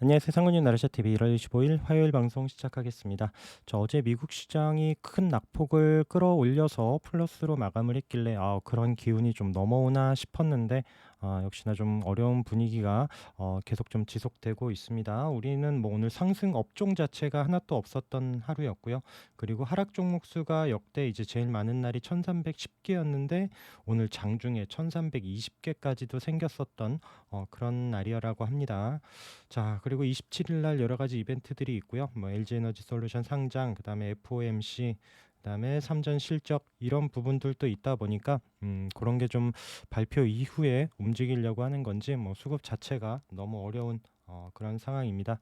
안녕하세요. 상근유 나르샤TV 1월 25일 화요일 방송 시작하겠습니다. 어제 미국 시장이 큰 낙폭을 끌어올려서 플러스로 마감을 했길래 그런 기운이 좀 넘어오나 싶었는데 역시나 좀 어려운 분위기가 계속 좀 지속되고 있습니다. 우리는 뭐 오늘 상승 업종 자체가 하나도 없었던 하루였고요. 그리고 하락 종목 수가 역대 이제 제일 많은 날이 1310개였는데 오늘 장중에 1320개까지도 생겼었던 그런 날이라고 합니다. 자, 그리고 27일 날 여러 가지 이벤트들이 있고요. 뭐 LG에너지솔루션 상장, 그다음에 FOMC, 그다음에 삼전 실적 이런 부분들도 있다 보니까 그런 게 좀 발표 이후에 움직이려고 하는 건지 뭐 수급 자체가 너무 어려운 그런 상황입니다.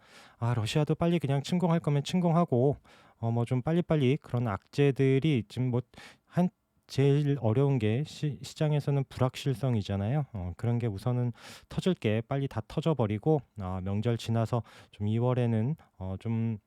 러시아도 빨리 그냥 침공할 거면 침공하고 뭐 좀 빨리빨리 그런 악재들이 지금 뭐한 제일 어려운 게 시장에서는 불확실성이잖아요. 그런 게 우선은 터질 게 빨리 다 터져버리고 명절 지나서 좀 2월에는 좀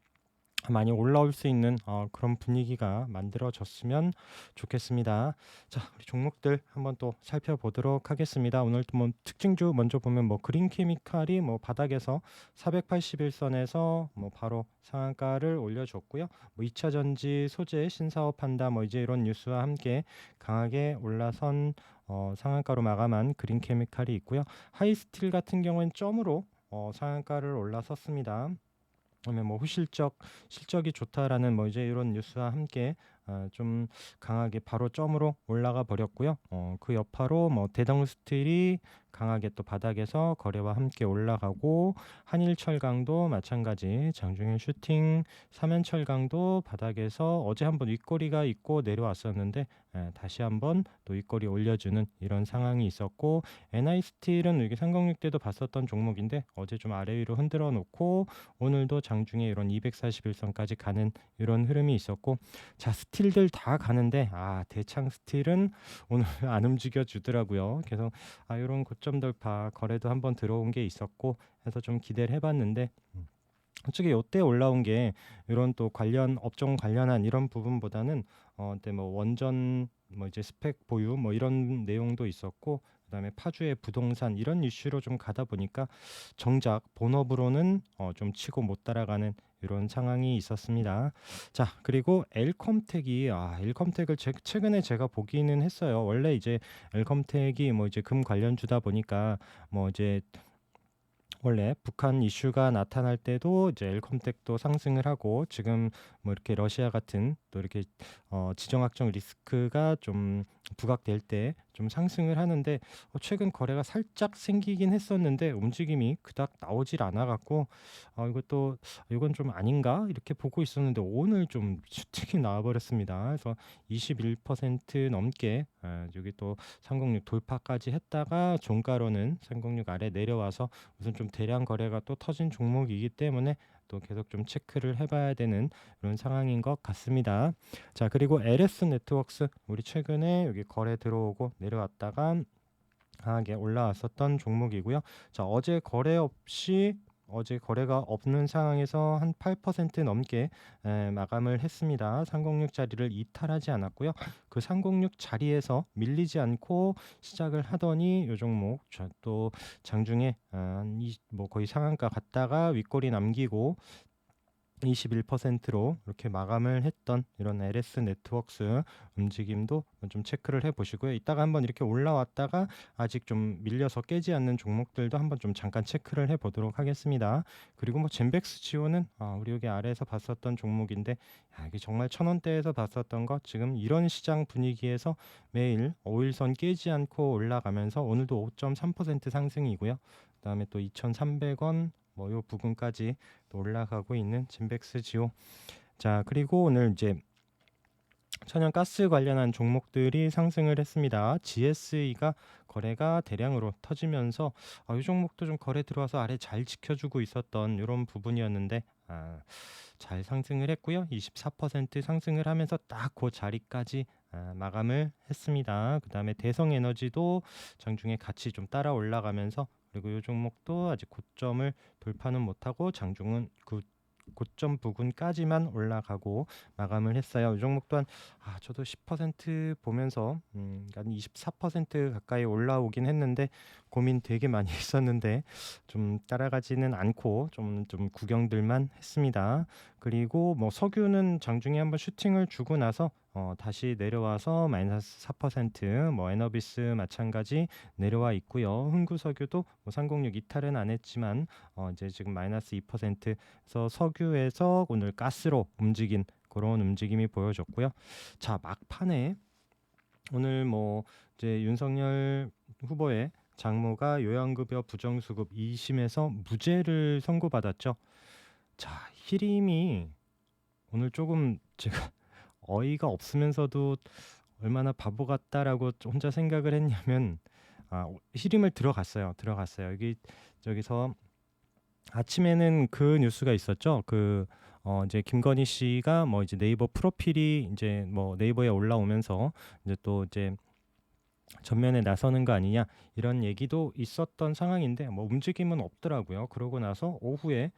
많이 올라올 수 있는 그런 분위기가 만들어졌으면 좋겠습니다. 자, 우리 종목들 한번 또 살펴보도록 하겠습니다. 오늘 뭐 특징주 먼저 보면 뭐 그린케미칼이 뭐 바닥에서 481선에서 뭐 바로 상한가를 올려줬고요. 뭐 2차 전지 소재 신사업 한다 뭐 이제 이런 뉴스와 함께 강하게 올라선 상한가로 마감한 그린케미칼이 있고요. 하이스틸 같은 경우는 점으로 상한가를 올라섰습니다. 그러면 뭐 후실적 실적이 좋다라는 뭐 이제 이런 뉴스와 함께 좀 강하게 바로 점으로 올라가 버렸고요. 그 여파로 뭐 대동 스틸이 강하게 또 바닥에서 거래와 함께 올라가고 한일철강도 마찬가지 장중에 슈팅 삼연철강도 바닥에서 어제 한번 윗꼬리가 있고 내려왔었는데 다시 한번 또 윗꼬리 올려주는 이런 상황이 있었고 NI스틸은 이게 306대도 봤었던 종목인데 어제 좀 아래 위로 흔들어 놓고 오늘도 장중에 이런 241선까지 가는 이런 흐름이 있었고 자 스틸들 다 가는데 대창 스틸은 오늘 안 움직여 주더라고요. 계속 이런 고점 돌파 거래도 한번 들어온 게 있었고 해서 좀 기대를 해봤는데 솔직히 요때 올라온 게 이런 또 관련 업종 관련한 이런 부분보다는 근데 뭐 원전 뭐 이제 스펙 보유 뭐 이런 내용도 있었고 그다음에 파주의 부동산 이런 이슈로 좀 가다 보니까 정작 본업으로는 좀 치고 못 따라가는 이런 상황이 있었습니다. 자, 그리고 엘컴텍이 엘컴텍을 최근에 제가 보기는 했어요. 원래 이제 엘컴텍이 뭐 이제 금 관련주다 보니까 뭐 이제 원래 북한 이슈가 나타날 때도 이제 엘컴텍도 상승을 하고 지금 뭐 이렇게 러시아 같은 또 이렇게 지정학적 리스크가 좀 부각될 때 좀 상승을 하는데 최근 거래가 살짝 생기긴 했었는데 움직임이 그닥 나오질 않아 갖고 이것도 이건 좀 아닌가 이렇게 보고 있었는데 오늘 좀 슈팅이 나와 버렸습니다. 그래서 21% 넘게 여기 또 306 돌파까지 했다가 종가로는 306 아래 내려와서 우선 좀 대량 거래가 또 터진 종목이기 때문에 또 계속 좀 체크를 해봐야 되는 이런 상황인 것 같습니다. 자, 그리고 LS 네트워크스 우리 최근에 여기 거래 들어오고 내려왔다가 강하게 올라왔었던 종목이고요. 자, 어제 거래가 없는 상황에서 한 8% 넘게 마감을 했습니다. 306 자리를 이탈하지 않았고요. 그 306 자리에서 밀리지 않고 시작을 하더니 요 종목 또 장중에 뭐 거의 상한가 갔다가 윗꼬리 남기고 21%로 이렇게 마감을 했던 이런 LS 네트워크스 움직임도 좀 체크를 해보시고요. 이따가 한번 이렇게 올라왔다가 아직 좀 밀려서 깨지 않는 종목들도 한번 좀 잠깐 체크를 해보도록 하겠습니다. 그리고 뭐 젠백스 지오는 우리 여기 아래에서 봤었던 종목인데 이게 정말 1,000원대에서 봤었던 거 지금 이런 시장 분위기에서 매일 5일선 깨지 않고 올라가면서 오늘도 5.3% 상승이고요. 그다음에 또 2,300원 뭐 요 부분까지 또 올라가고 있는 진백스 지오. 자, 그리고 오늘 이제 천연가스 관련한 종목들이 상승을 했습니다. GSE가 거래가 대량으로 터지면서 이 종목도 좀 거래 들어와서 아래 잘 지켜주고 있었던 이런 부분이었는데 잘 상승을 했고요. 24% 상승을 하면서 딱 그 자리까지 마감을 했습니다. 그 다음에 대성에너지도 장중에 같이 좀 따라 올라가면서 그리고 이 종목도 아직 고점을 돌파는 못하고 장중은 그 고점 부근까지만 올라가고 마감을 했어요. 이 종목 또한 저도 10% 보면서 한 24% 가까이 올라오긴 했는데 고민 되게 많이 했었는데 좀 따라가지는 않고 좀 구경들만 했습니다. 그리고 뭐 석유는 장중에 한번 슈팅을 주고 나서 다시 내려와서 -4%, 뭐 에너비스 마찬가지 내려와 있고요. 흥구석유도 뭐 306 이탈은 안 했지만 이제 지금 -2%에서 석유에서 오늘 가스로 움직인 그런 움직임이 보여졌고요. 자, 막판에 오늘 뭐 이제 윤석열 후보의 장모가 요양급여 부정수급 2심에서 무죄를 선고받았죠. 자, 히림이 오늘 조금 제가 어이가 없으면서도 얼마나 바보 같다라고 혼자 생각을 했냐면, 히림을 들어갔어요. 여기 저기서 아침에는 그 뉴스가 있었죠. 이제 김건희 씨가 뭐 이제 네이버 프로필이 이제 뭐 네이버에 올라오면서 이제 또 이제 전면에 나서는 거 아니냐 이런 얘기도 있었던 상황인데 뭐 움직임은 없더라고요. 그러고 나서 오후에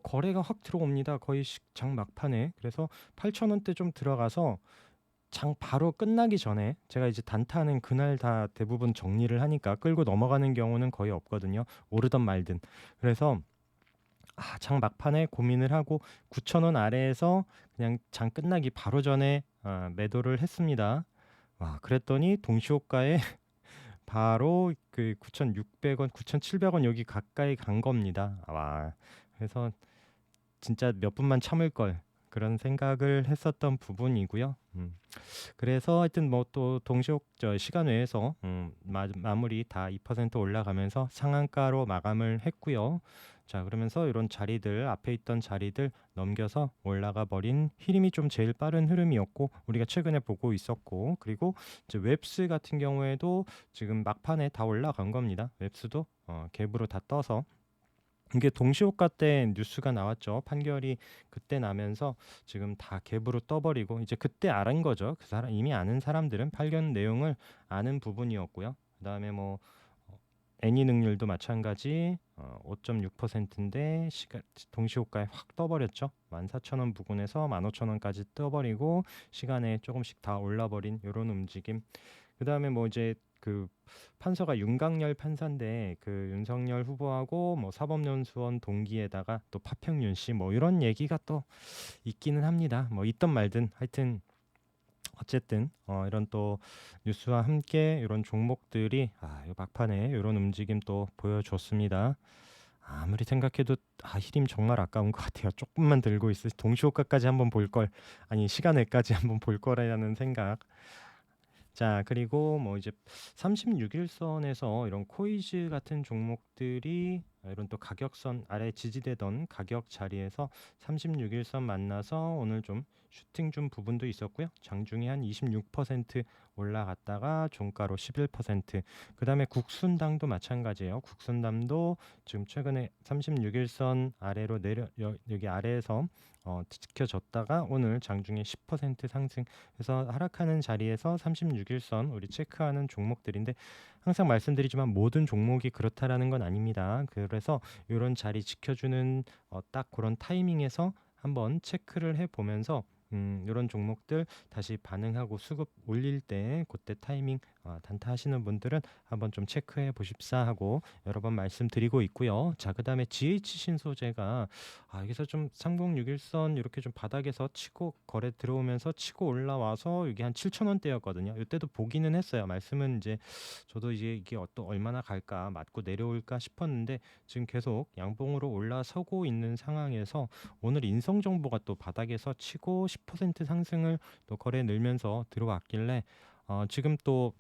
거래가 확 들어옵니다. 거의 장 막판에. 그래서 8,000원대 좀 들어가서 장 바로 끝나기 전에, 제가 이제 단타는 그날 다 대부분 정리를 하니까 끌고 넘어가는 경우는 거의 없거든요. 오르던 말든. 그래서 장 막판에 고민을 하고 9,000원 아래에서 그냥 장 끝나기 바로 전에 매도를 했습니다. 그랬더니 동시호가에 바로 그 9,600원, 9,700원 여기 가까이 간 겁니다. 그래서 진짜 몇 분만 참을 걸, 그런 생각을 했었던 부분이고요. 그래서 하여튼 뭐 또 시간 외에서 마무리 다 2% 올라가면서 상한가로 마감을 했고요. 자, 그러면서 이런 자리들, 앞에 있던 자리들 넘겨서 올라가 버린 히림이 좀 제일 빠른 흐름이었고, 우리가 최근에 보고 있었고, 그리고 이제 웹스 같은 경우에도 지금 막판에 다 올라간 겁니다. 웹스도 갭으로 다 떠서, 이게 동시호가 때 뉴스가 나왔죠. 판결이 그때 나면서 지금 다 갭으로 떠버리고, 이제 그때 알은 거죠. 그 사람, 이미 아는 사람들은 판결 내용을 아는 부분이었고요. 그다음에 뭐 애니 능률도 마찬가지 5.6%인데 동시호가에 확 떠버렸죠. 14,000원 부근에서 15,000원까지 떠버리고 시간에 조금씩 다 올라버린 이런 움직임. 그다음에 뭐 이제 그 판사가 윤강열 판사인데, 그 윤석열 후보하고 뭐 사법연수원 동기에다가 또 파평윤 씨 뭐 이런 얘기가 또 있기는 합니다. 뭐 있던 말든 하여튼 어쨌든 이런 또 뉴스와 함께 이런 종목들이 이 막판에 이런 움직임 또 보여줬습니다. 아무리 생각해도 히림 정말 아까운 것 같아요. 조금만 들고 있을 동시호가까지 한번 볼 걸, 아니 시간에까지 한번 볼 거라는 생각. 자, 그리고 뭐 이제 36일선에서 이런 코이즈 같은 종목들이 이런 또 가격선 아래 지지되던 가격 자리에서 36일선 만나서 오늘 좀 슈팅 준 부분도 있었고요. 장중에 한 26% 올라갔다가 종가로 11%. 그다음에 국순당도 마찬가지예요. 국순당도 지금 최근에 36일선 아래로 여기 아래에서 지켜졌다가 오늘 장중에 10% 상승. 그래서 하락하는 자리에서 36일선 우리 체크하는 종목들인데, 항상 말씀드리지만 모든 종목이 그렇다라는 건 아닙니다. 그래서 이런 자리 지켜주는 딱 그런 타이밍에서 한번 체크를 해보면서 이런 종목들 다시 반응하고 수급 올릴 때 그때 타이밍, 단타 하시는 분들은 한번 좀 체크해 보십사 하고 여러 번 말씀드리고 있고요. 자, 그다음에 GH 신소재가 여기서 좀 3061선 이렇게 좀 바닥에서 치고 거래 들어오면서 치고 올라와서 이게 한 7,000원대였거든요. 이때도 보기는 했어요. 말씀은 이제 저도 이제 이게 얼마나 갈까, 맞고 내려올까 싶었는데 지금 계속 양봉으로 올라서고 있는 상황에서 오늘 인성 정보가 또 바닥에서 치고 10% 상승을 또 거래 늘면서 들어왔길래 지금 또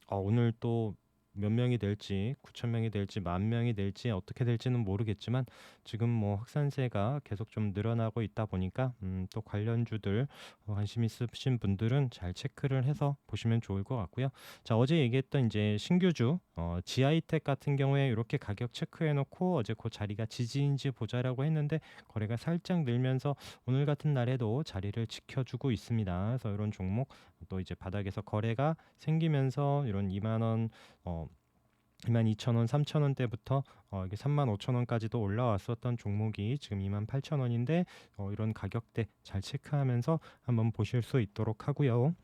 오늘 또 몇 명이 될지, 9천 명이 될지, 10,000명이 될지 어떻게 될지는 모르겠지만 지금 뭐 확산세가 계속 좀 늘어나고 있다 보니까 또 관련주들 관심 있으신 분들은 잘 체크를 해서 보시면 좋을 것 같고요. 자, 어제 얘기했던 이제 신규주 지아이텍 같은 경우에 이렇게 가격 체크해 놓고 어제 그 자리가 지지인지 보자라고 했는데 거래가 살짝 늘면서 오늘 같은 날에도 자리를 지켜주고 있습니다. 그래서 이런 종목 또 이제 바닥에서 거래가 생기면서 이런 2만 원, 22,000원, 3,000원대부터 이게 35,000원까지도 올라왔었던 종목이 지금 28,000원인데 이런 가격대 잘 체크하면서 한번 보실 수 있도록 하고요.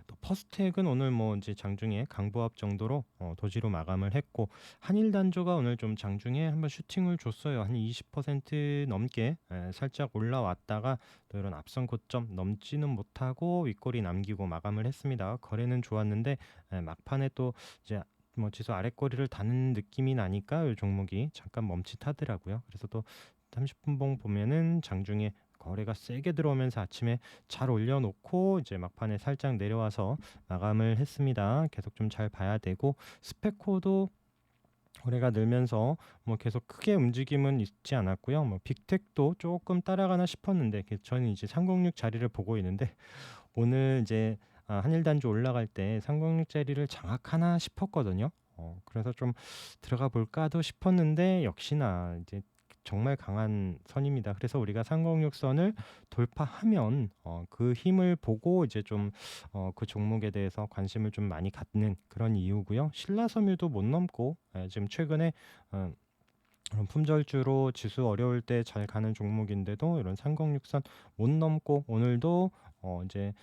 또 퍼스텍은 오늘 뭐 이제 장중에 강보합 정도로 도지로 마감을 했고, 한일단조가 오늘 좀 장중에 한번 슈팅을 줬어요. 한 20% 넘게 살짝 올라왔다가 또 이런 앞선 고점 넘지는 못하고 윗꼬리 남기고 마감을 했습니다. 거래는 좋았는데 막판에 또 이제 뭐 지수 아랫꼬리를 다는 느낌이 나니까 이 종목이 잠깐 멈칫하더라고요. 그래서 또 30분 봉 보면은 장중에 거래가 세게 들어오면서 아침에 잘 올려놓고 이제 막판에 살짝 내려와서 마감을 했습니다. 계속 좀 잘 봐야 되고, 스페코도 거래가 늘면서 뭐 계속 크게 움직임은 있지 않았고요. 뭐 빅텍도 조금 따라가나 싶었는데, 저는 이제 306 자리를 보고 있는데 오늘 이제 한일단주 올라갈 때 306 자리를 장악하나 싶었거든요. 그래서 좀 들어가 볼까도 싶었는데 역시나 이제 정말 강한 선입니다. 그래서 우리가 306선을 돌파하면 그 힘을 보고 이제 좀 그 종목에 대해서 관심을 좀 많이 갖는 그런 이유고요. 신라섬유도 못 넘고 지금 최근에 어, 그런 품절주로 지수 어려울 때 잘 가는 종목인데도 이런 306선 못 넘고 오늘도 이제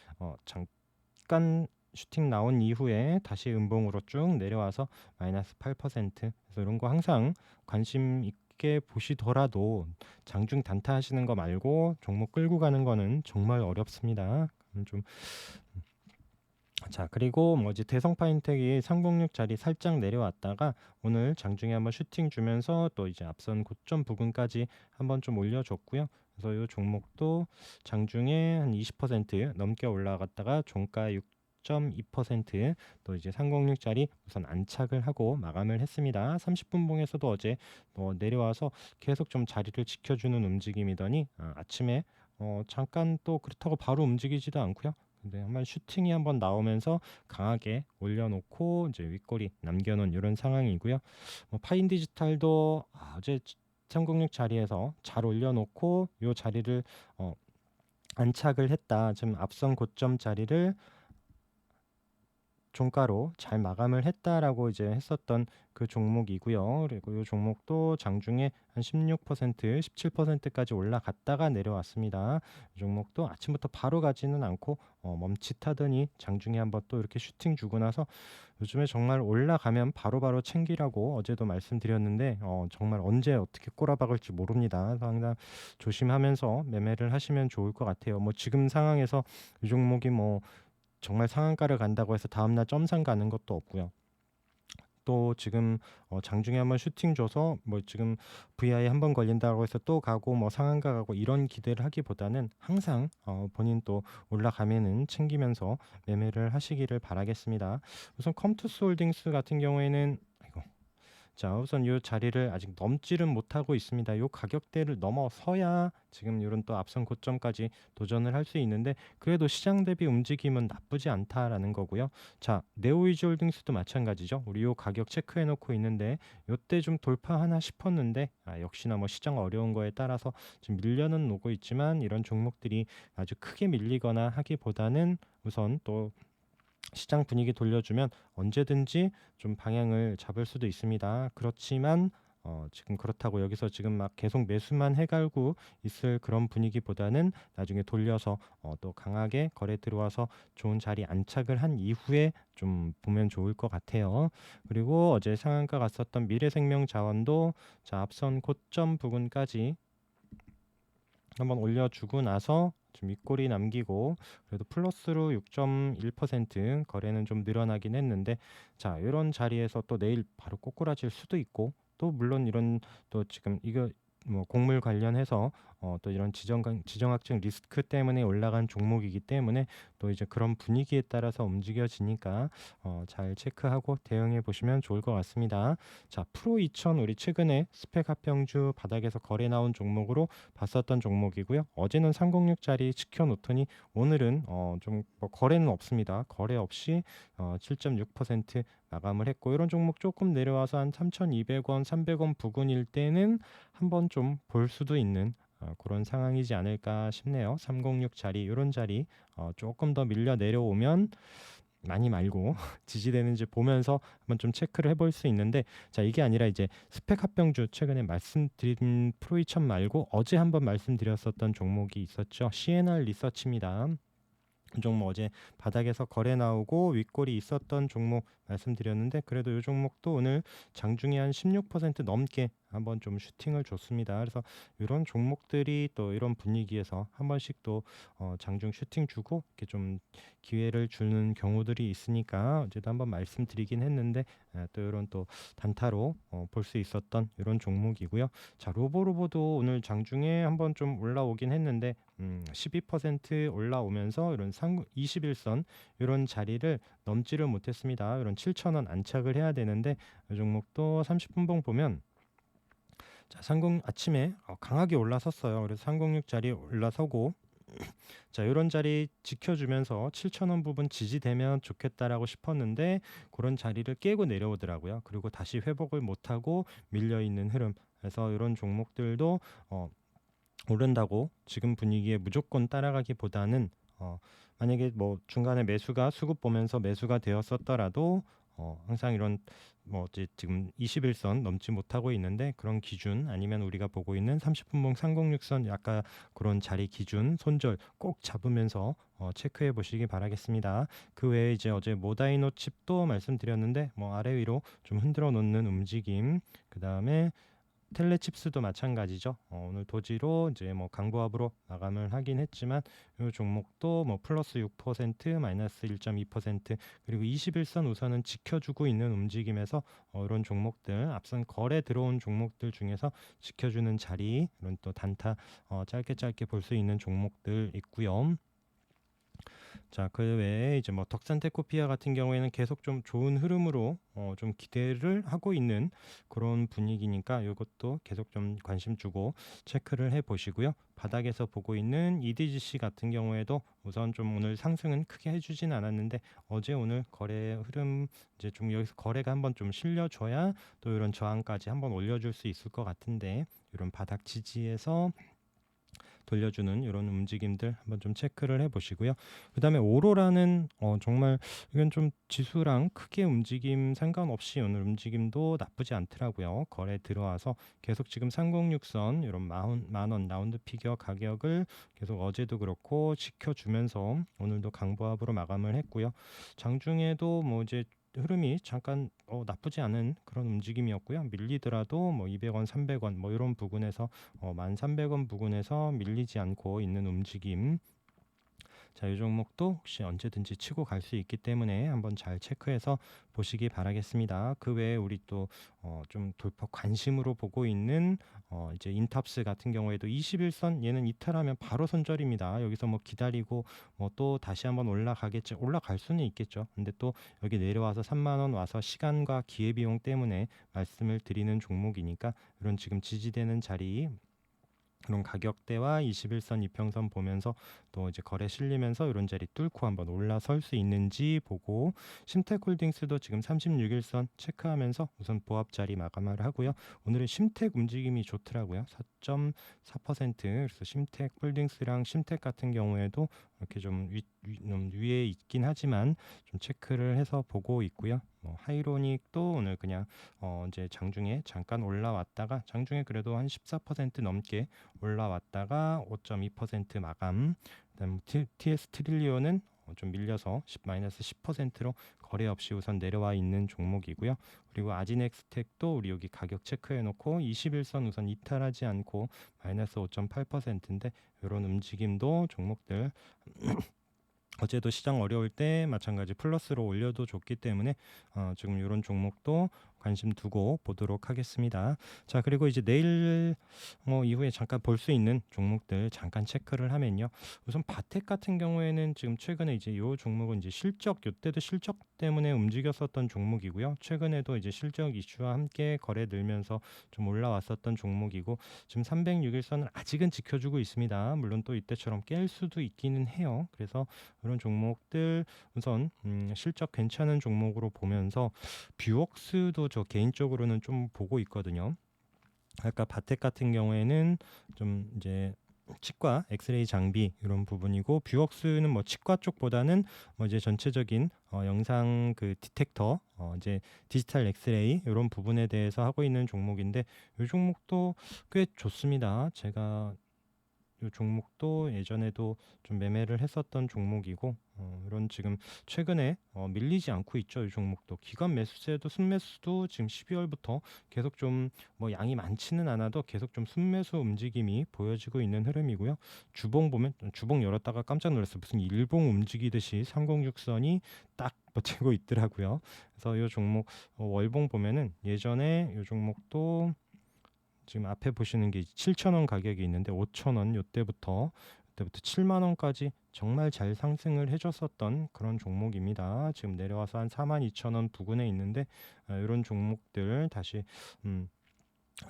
잠깐 슈팅 나온 이후에 다시 음봉으로 쭉 내려와서 마이너스 8%. 그래서 이런 거 항상 관심 있게 보시더라도 장중 단타 하시는 거 말고 종목 끌고 가는 거는 정말 어렵습니다. 좀 자, 그리고 뭐 이제 대성 파인텍이 306 자리 살짝 내려왔다가 오늘 장중에 한번 슈팅 주면서 또 이제 앞선 고점 부근까지 한번 좀 올려줬고요. 그래서 이 종목도 장중에 한 20% 넘게 올라갔다가 종가 6.2%또 이제 306 자리 우선 안착을 하고 마감을 했습니다. 30분 봉에서도 어제 내려와서 계속 좀 자리를 지켜주는 움직임이더니 아침에 잠깐 또 그렇다고 바로 움직이지도 않고요. 근데 한번 슈팅이 한번 나오면서 강하게 올려놓고 이제 윗꼬리 남겨놓은 이런 상황이고요. 뭐 파인 디지털도 어제 306 자리에서 잘 올려놓고 이 자리를 안착을 했다. 지금 앞선 고점 자리를 종가로 잘 마감을 했다라고 이제 했었던 그 종목이고요. 그리고 이 종목도 장중에 한 16%, 17%까지 올라갔다가 내려왔습니다. 이 종목도 아침부터 바로 가지는 않고 멈칫하더니 장중에 한번 또 이렇게 슈팅 주고 나서 요즘에 정말 올라가면 바로바로 챙기라고 어제도 말씀드렸는데 정말 언제 어떻게 꼬라박을지 모릅니다. 그래서 항상 조심하면서 매매를 하시면 좋을 것 같아요. 뭐 지금 상황에서 이 종목이 뭐 정말 상한가를 간다고 해서 다음날 점상 가는 것도 없고요. 또 지금 장중에 한번 슈팅 줘서 뭐 지금 VI 한번 걸린다고 해서 또 가고 뭐 상한가 가고 이런 기대를 하기보다는 항상 본인 또 올라가면은 챙기면서 매매를 하시기를 바라겠습니다. 우선 컴투스 홀딩스 같은 경우에는 자, 우선 이 자리를 아직 넘지는 못하고 있습니다. 이 가격대를 넘어서야 지금 이런 또 앞선 고점까지 도전을 할 수 있는데 그래도 시장 대비 움직임은 나쁘지 않다라는 거고요. 자, 네오이지홀딩스도 마찬가지죠. 우리 이 가격 체크해 놓고 있는데 이때 좀 돌파하나 싶었는데 역시나 뭐 시장 어려운 거에 따라서 지금 밀려는 오고 있지만 이런 종목들이 아주 크게 밀리거나 하기보다는 우선 또 시장 분위기 돌려주면 언제든지 좀 방향을 잡을 수도 있습니다. 그렇지만 지금 그렇다고 여기서 지금 막 계속 매수만 해갈고 있을 그런 분위기보다는 나중에 돌려서 또 강하게 거래 들어와서 좋은 자리 안착을 한 이후에 좀 보면 좋을 것 같아요. 그리고 어제 상한가 갔었던 미래생명자원도 자, 앞선 고점 부근까지 한번 올려주고 나서 지금 윗꼬리 남기고 그래도 플러스로 6.1% 거래는 좀 늘어나긴 했는데 자, 이런 자리에서 또 내일 바로 꼬꾸라질 수도 있고 또 물론 이런 또 지금 이거 뭐 곡물 관련해서 또 이런 지정학적 리스크 때문에 올라간 종목이기 때문에 또 이제 그런 분위기에 따라서 움직여지니까 잘 체크하고 대응해 보시면 좋을 것 같습니다. 자, 프로 2000 우리 최근에 스펙 합병주 바닥에서 거래 나온 종목으로 봤었던 종목이고요. 어제는 306짜리 지켜놓더니 오늘은 좀뭐 거래는 없습니다. 거래 없이 7.6% 마감을 했고 이런 종목 조금 내려와서 한 3,200원, 300원 부근일 때는 한번 좀 볼 수도 있는 그런 상황이지 않을까 싶네요. 306 자리 이런 자리 조금 더 밀려 내려오면 많이 말고 지지되는지 보면서 한번 좀 체크를 해볼 수 있는데 자, 이게 아니라 이제 스펙 합병주 최근에 말씀드린 프로이천 말고 어제 한번 말씀드렸었던 종목이 있었죠. CNR 리서치입니다. 이 종목 어제 바닥에서 거래 나오고 윗골이 있었던 종목 말씀드렸는데, 그래도 이 종목도 오늘 장중에 한 16% 넘게 한번 좀 슈팅을 줬습니다. 그래서 이런 종목들이 또 이런 분위기에서 한 번씩 또 장중 슈팅 주고 이렇게 좀 기회를 주는 경우들이 있으니까 어제도 한번 말씀드리긴 했는데, 또 이런 또 단타로 볼 수 있었던 이런 종목이고요. 자, 로보로보도 오늘 장중에 한번 좀 올라오긴 했는데 12% 올라오면서 이런 21선 이런 자리를 넘지를 못했습니다. 이런 7,000원 안착을 해야 되는데, 이 종목도 30분봉 보면, 자, 아침에 강하게 올라섰어요. 그래서 306 자리 올라서고, 자, 이런 자리 지켜주면서 7,000원 부분 지지되면 좋겠다라고 싶었는데, 그런 자리를 깨고 내려오더라고요. 그리고 다시 회복을 못하고 밀려 있는 흐름. 그래서 이런 종목들도 오른다고 지금 분위기에 무조건 따라가기보다는, 만약에 뭐 중간에 매수가 수급 보면서 매수가 되었었더라도 항상 이런 뭐 이제 지금 21선 넘지 못하고 있는데, 그런 기준 아니면 우리가 보고 있는 30분봉 306선 약간 그런 자리 기준 손절 꼭 잡으면서 체크해 보시기 바라겠습니다. 그 외에 이제 어제 모다이노 칩도 말씀드렸는데, 뭐 아래 위로 좀 흔들어 놓는 움직임, 그 다음에 텔레칩스도 마찬가지죠. 오늘 도지로 이제 뭐 강보합으로 마감을 하긴 했지만, 이 종목도 뭐 플러스 6%, 마이너스 1.2%, 그리고 21선 우선은 지켜주고 있는 움직임에서 이런 종목들, 앞선 거래 들어온 종목들 중에서 지켜주는 자리, 이런 또 단타 짧게 짧게 볼 수 있는 종목들 있고요. 자, 그 외에 이제 뭐 덕산테크피아 같은 경우에는 계속 좀 좋은 흐름으로 좀 기대를 하고 있는 그런 분위기니까, 이것도 계속 좀 관심 주고 체크를 해 보시고요. 바닥에서 보고 있는 EDGC 같은 경우에도 우선 좀 오늘 상승은 크게 해주진 않았는데, 어제 오늘 거래 흐름 이제 좀 여기서 거래가 한번 좀 실려줘야 또 이런 저항까지 한번 올려줄 수 있을 것 같은데, 이런 바닥 지지에서 돌려주는 이런 움직임들 한번 좀 체크를 해보시고요. 그 다음에 오로라는 정말 이건 좀 지수랑 크게 움직임 상관없이 오늘 움직임도 나쁘지 않더라고요. 거래 들어와서 계속 지금 306선 이런 만원 라운드 피겨 가격을 계속 어제도 그렇고 지켜주면서 오늘도 강보합으로 마감을 했고요. 장중에도 뭐 이제 흐름이 잠깐 나쁘지 않은 그런 움직임이었고요. 밀리더라도 뭐 200원, 300원 뭐 이런 부근에서 1,300원 부근에서 밀리지 않고 있는 움직임. 자, 이 종목도 혹시 언제든지 치고 갈 수 있기 때문에 한번 잘 체크해서 보시기 바라겠습니다. 그 외에 우리 또 좀 돌파 관심으로 보고 있는 이제 인탑스 같은 경우에도 21선 얘는 이탈하면 바로 손절입니다. 여기서 뭐 기다리고 뭐 또 다시 한번 올라가겠죠. 올라갈 수는 있겠죠. 근데 또 여기 내려와서 3만 원 와서 시간과 기회 비용 때문에 말씀을 드리는 종목이니까, 이런 지금 지지되는 자리, 그런 가격대와 21선 이평선 보면서 또 이제 거래 실리면서 이런 자리 뚫고 한번 올라설 수 있는지 보고, 심텍홀딩스도 지금 36일선 체크하면서 우선 보합 자리 마감을 하고요. 오늘은 심텍 움직임이 좋더라고요. 4.4%. 그래서 심텍홀딩스랑 심텍 같은 경우에도 이렇게 좀 위에 있긴 하지만 좀 체크를 해서 보고 있고요. 뭐 하이로닉도 오늘 그냥 이제 장중에 잠깐 올라왔다가, 장중에 그래도 한 14% 넘게 올라왔다가 5.2% 마감. 그다음 TS 트릴리온은 좀 밀려서 마이너스 10%로 거래 없이 우선 내려와 있는 종목이고요. 그리고 아지넥스텍도 우리 여기 가격 체크해 놓고 21선 우선 이탈하지 않고 마이너스 5.8%인데, 이런 움직임도 종목들 어제도 시장 어려울 때 마찬가지 플러스로 올려도 좋기 때문에 지금 이런 종목도 관심 두고 보도록 하겠습니다. 자, 그리고 이제 내일 이후에 잠깐 볼 수 있는 종목들 잠깐 체크를 하면요. 우선 바텍 같은 경우에는 지금 최근에 이제 이 종목은 이제 실적, 이때도 실적 때문에 움직였었던 종목이고요. 최근에도 이제 실적 이슈와 함께 거래 늘면서 좀 올라왔었던 종목이고, 지금 306일선을 아직은 지켜주고 있습니다. 물론 또 이때처럼 깰 수도 있기는 해요. 그래서 이런 종목들 우선 실적 괜찮은 종목으로 보면서, 뷰웍스도 저 개인적으로는 좀 보고 있거든요. 아까 바텍 같은 경우에는 좀 이제 치과 엑스레이 장비 이런 부분이고, 뷰웍스는 뭐 치과 쪽보다는 뭐 이제 전체적인 영상 그 디텍터 이제 디지털 엑스레이 이런 부분에 대해서 하고 있는 종목인데, 이 종목도 꽤 좋습니다. 제가 요 종목도 예전에도 좀 매매를 했었던 종목이고 이런 지금 최근에 밀리지 않고 있죠. 이 종목도 기관 매수세도 순매수도 지금 12월부터 계속 좀 뭐 양이 많지는 않아도 계속 좀 순매수 움직임이 보여지고 있는 흐름이고요. 주봉 보면 주봉 열었다가 깜짝 놀랐어요. 무슨 일봉 움직이듯이 306선이 딱 버티고 있더라고요. 그래서 이 종목 월봉 보면은 예전에 이 종목도 지금 앞에 보시는 게 7,000원 가격이 있는데 5,000원 요때부터 7만 원까지 정말 잘 상승을 해줬었던 그런 종목입니다. 지금 내려와서 한 42,000원 부근에 있는데 이런 종목들 다시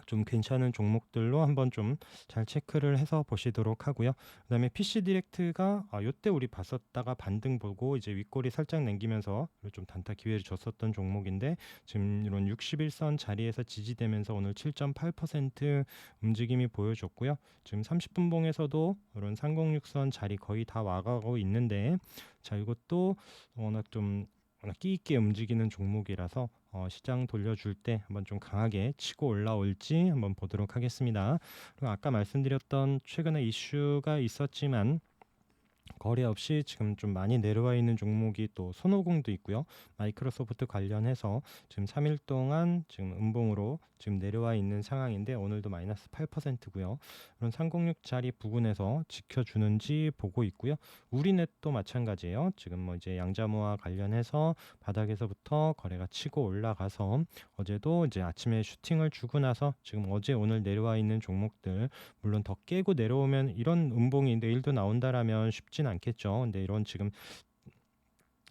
좀 괜찮은 종목들로 한번 좀 잘 체크를 해서 보시도록 하고요. 그다음에 PC 디렉트가 요때 우리 봤었다가 반등 보고 이제 윗꼬리 살짝 남기면서 좀 단타 기회를 줬었던 종목인데 지금 이런 61선 자리에서 지지되면서 오늘 7.8% 움직임이 보여줬고요. 지금 30분 봉에서도 이런 306선 자리 거의 다 와가고 있는데 자 이것도 워낙 끼 있게 움직이는 종목이라서 시장 돌려줄 때 한번 좀 강하게 치고 올라올지 한번 보도록 하겠습니다. 그리고 아까 말씀드렸던 최근에 이슈가 있었지만 거래 없이 지금 좀 많이 내려와 있는 종목이 또 손오공도 있고요. 마이크로소프트 관련해서 지금 3일 동안 지금 음봉으로 지금 내려와 있는 상황인데 오늘도 마이너스 8%고요. 그런 306자리 부근에서 지켜주는지 보고 있고요. 우리넷도 마찬가지예요. 지금 뭐 이제 양자모와 관련해서 바닥에서부터 거래가 치고 올라가서 어제도 이제 아침에 슈팅을 주고 나서 지금 어제 오늘 내려와 있는 종목들 물론 더 깨고 내려오면 이런 음봉이 내일도 나온다라면 쉽진 않겠죠. 근데 이런 지금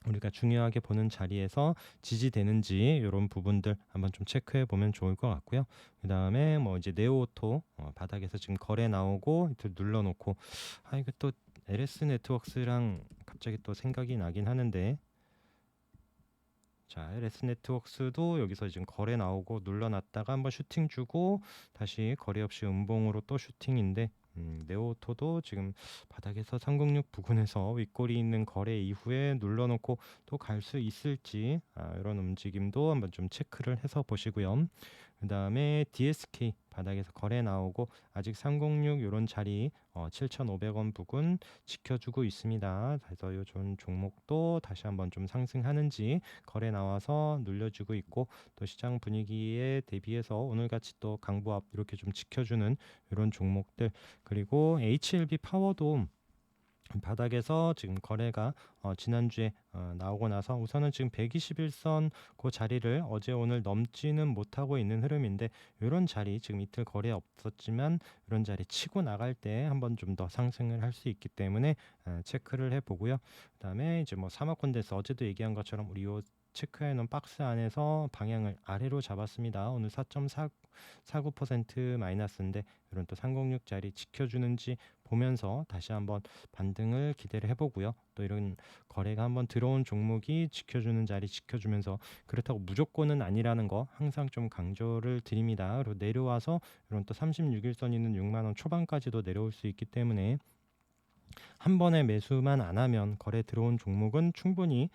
우리가 중요하게 보는 자리에서 지지되는지 이런 부분들 한번 좀 체크해 보면 좋을 것 같고요. 그 다음에 뭐 이제 네오오토 바닥에서 지금 거래 나오고 이렇게 눌러놓고 이거 또 LS 네트워크스랑 갑자기 또 생각이 나긴 하는데 자, LS 네트워크스도 여기서 지금 거래 나오고 눌러놨다가 한번 슈팅 주고 다시 거래 없이 음봉으로 또 슈팅인데 네오토도 지금 바닥에서 306 부근에서 윗꼬리 있는 거래 이후에 눌러놓고 또 갈 수 있을지 이런 움직임도 한번 좀 체크를 해서 보시고요. 그 다음에 DSK 바닥에서 거래 나오고 아직 306 이런 자리 7,500원 부근 지켜주고 있습니다. 그래서 이 종목도 다시 한번 좀 상승하는지 거래 나와서 눌려주고 있고 또 시장 분위기에 대비해서 오늘같이 또 강보합 이렇게 좀 지켜주는 이런 종목들 그리고 HLB 파워도 바닥에서 지금 거래가 지난주에 나오고 나서 우선은 지금 121선 그 자리를 어제 오늘 넘지는 못하고 있는 흐름인데 이런 자리 지금 이틀 거래 없었지만 이런 자리 치고 나갈 때 한번 좀 더 상승을 할 수 있기 때문에 체크를 해보고요. 그다음에 이제 뭐 사모콘덴스 어제도 얘기한 것처럼 우리 요 체크해 놓은 박스 안에서 방향을 아래로 잡았습니다. 오늘 4.49% 마이너스인데 이런 또 306짜리 지켜주는지 보면서 다시 한번 반등을 기대를 해보고요. 또 이런 거래가 한번 들어온 종목이 지켜주는 자리 지켜주면서 그렇다고 무조건은 아니라는 거 항상 좀 강조를 드립니다. 그리고 내려와서 이런 또 36일선 있는 6만 원 초반까지도 내려올 수 있기 때문에 한 번에 매수만 안 하면 거래 들어온 종목은 충분히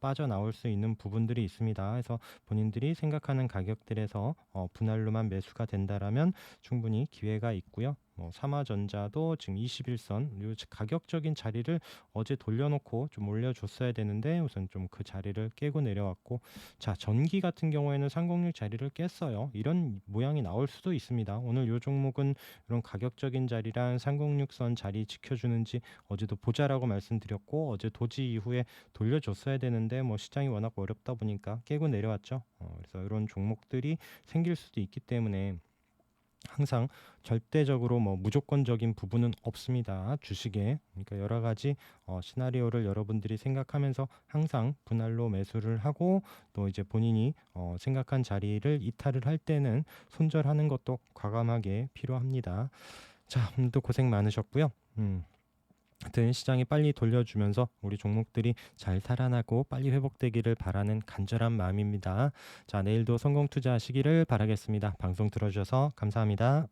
빠져나올 수 있는 부분들이 있습니다. 그래서 본인들이 생각하는 가격들에서 분할로만 매수가 된다라면 충분히 기회가 있고요. 뭐 삼화전자도 지금 21선 요 가격적인 자리를 어제 돌려놓고 좀 올려줬어야 되는데 우선 좀 그 자리를 깨고 내려왔고 자 전기 같은 경우에는 306 자리를 깼어요. 이런 모양이 나올 수도 있습니다. 오늘 요 종목은 이런 가격적인 자리랑 306선 자리 지켜주는지 어제도 보자라고 말씀드렸고 어제 도지 이후에 돌려줬어야 되는데 뭐 시장이 워낙 어렵다 보니까 깨고 내려왔죠. 그래서 이런 종목들이 생길 수도 있기 때문에 항상 절대적으로 뭐 무조건적인 부분은 없습니다. 주식에 그러니까 여러 가지 시나리오를 여러분들이 생각하면서 항상 분할로 매수를 하고 또 이제 본인이 생각한 자리를 이탈을 할 때는 손절하는 것도 과감하게 필요합니다. 자, 오늘도 고생 많으셨고요. 하여튼 시장이 빨리 돌려주면서 우리 종목들이 잘 살아나고 빨리 회복되기를 바라는 간절한 마음입니다. 자, 내일도 성공 투자하시기를 바라겠습니다. 방송 들어주셔서 감사합니다.